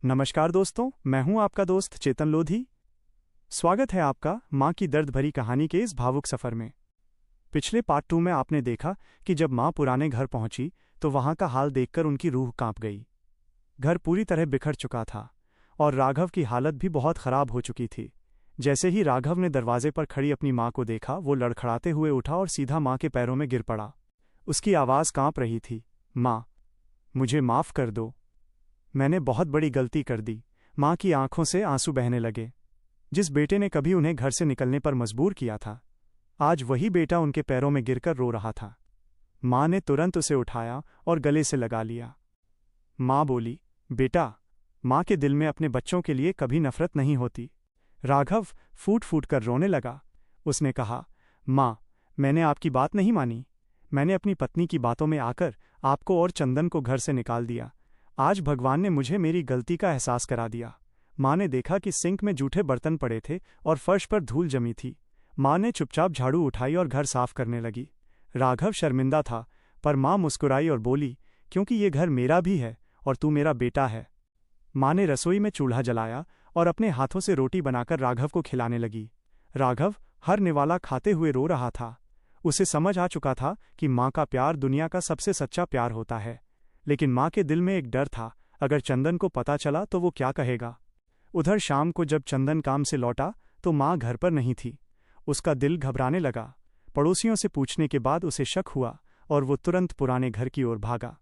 नमस्कार दोस्तों, मैं हूं आपका दोस्त चेतन लोधी। स्वागत है आपका माँ की दर्द भरी कहानी के इस भावुक सफ़र में। पिछले पार्ट 2 में आपने देखा कि जब माँ पुराने घर पहुंची तो वहां का हाल देखकर उनकी रूह कांप गई। घर पूरी तरह बिखर चुका था और राघव की हालत भी बहुत खराब हो चुकी थी। जैसे ही राघव ने दरवाजे पर खड़ी अपनी माँ को देखा, वो लड़खड़ाते हुए उठा और सीधा माँ के पैरों में गिर पड़ा। उसकी आवाज़ कांप रही थी, माँ, मुझे माफ़ कर दो, मैंने बहुत बड़ी गलती कर दी। माँ की आंखों से आंसू बहने लगे। जिस बेटे ने कभी उन्हें घर से निकलने पर मजबूर किया था, आज वही बेटा उनके पैरों में गिरकर रो रहा था। माँ ने तुरंत उसे उठाया और गले से लगा लिया। माँ बोली, बेटा, माँ के दिल में अपने बच्चों के लिए कभी नफरत नहीं होती। राघव फूट फूट कर रोने लगा। उसने कहा, माँ, मैंने आपकी बात नहीं मानी। मैंने अपनी पत्नी की बातों में आकर आपको और चंदन को घर से निकाल दिया। आज भगवान ने मुझे मेरी गलती का एहसास करा दिया। माँ ने देखा कि सिंक में जूठे बर्तन पड़े थे और फर्श पर धूल जमी थी। माँ ने चुपचाप झाड़ू उठाई और घर साफ करने लगी। राघव शर्मिंदा था, पर माँ मुस्कुराई और बोली, क्योंकि ये घर मेरा भी है और तू मेरा बेटा है। माँ ने रसोई में चूल्हा जलाया और अपने हाथों से रोटी बनाकर राघव को खिलाने लगी। राघव हर निवाला खाते हुए रो रहा था। उसे समझ आ चुका था कि माँ का प्यार दुनिया का सबसे सच्चा प्यार होता है। लेकिन माँ के दिल में एक डर था, अगर चंदन को पता चला तो वो क्या कहेगा। उधर शाम को जब चंदन काम से लौटा तो माँ घर पर नहीं थी। उसका दिल घबराने लगा। पड़ोसियों से पूछने के बाद उसे शक हुआ और वो तुरंत पुराने घर की ओर भागा।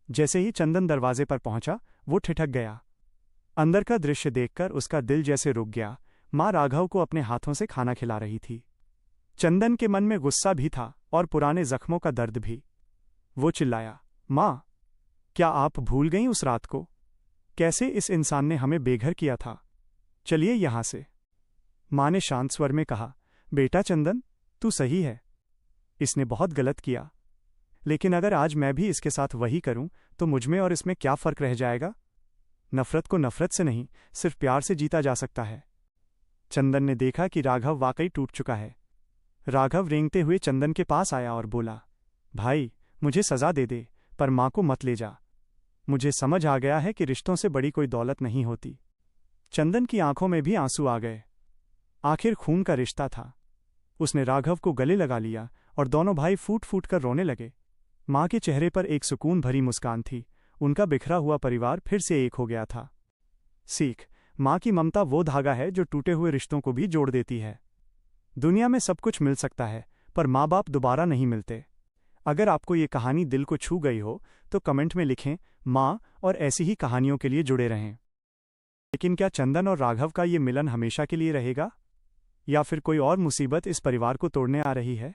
जैसे ही चंदन दरवाजे पर पहुंचा, वो ठिठक गया। अंदर का दृश्य देखकर उसका दिल जैसे रुक गया। माँ राघव को अपने हाथों से खाना खिला रही थी। चंदन के मन में गुस्सा भी था और पुराने जख्मों का दर्द भी। वो चिल्लाया, माँ, क्या आप भूल गईं उस रात को? कैसे इस इंसान ने हमें बेघर किया था? चलिए यहां से। माँ ने शांत स्वर में कहा, बेटा चंदन, तू सही है। इसने बहुत गलत किया। लेकिन अगर आज मैं भी इसके साथ वही करूं तो मुझमें और इसमें क्या फर्क रह जाएगा? नफरत को नफरत से नहीं, सिर्फ प्यार से जीता जा सकता है। चंदन ने देखा कि राघव वाकई टूट चुका है। राघव रेंगते हुए चंदन के पास आया और बोला, भाई, मुझे सजा दे दे, पर माँ को मत ले जा। मुझे समझ आ गया है कि रिश्तों से बड़ी कोई दौलत नहीं होती। चंदन की आंखों में भी आंसू आ गए। आखिर खून का रिश्ता था। उसने राघव को गले लगा लिया और दोनों भाई फूट फूट कर रोने लगे। माँ के चेहरे पर एक सुकून भरी मुस्कान थी। उनका बिखरा हुआ परिवार फिर से एक हो गया था। सीख, माँ की ममता वो धागा है जो टूटे हुए रिश्तों को भी जोड़ देती है। दुनिया में सब कुछ मिल सकता है, पर माँ बाप दोबारा नहीं मिलते। अगर आपको ये कहानी दिल को छू गई हो तो कमेंट में लिखें माँ, और ऐसी ही कहानियों के लिए जुड़े रहें। लेकिन क्या चंदन और राघव का ये मिलन हमेशा के लिए रहेगा, या फिर कोई और मुसीबत इस परिवार को तोड़ने आ रही है?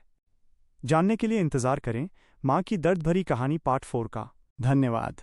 जानने के लिए इंतजार करें माँ की दर्द भरी कहानी पार्ट 4 का। धन्यवाद।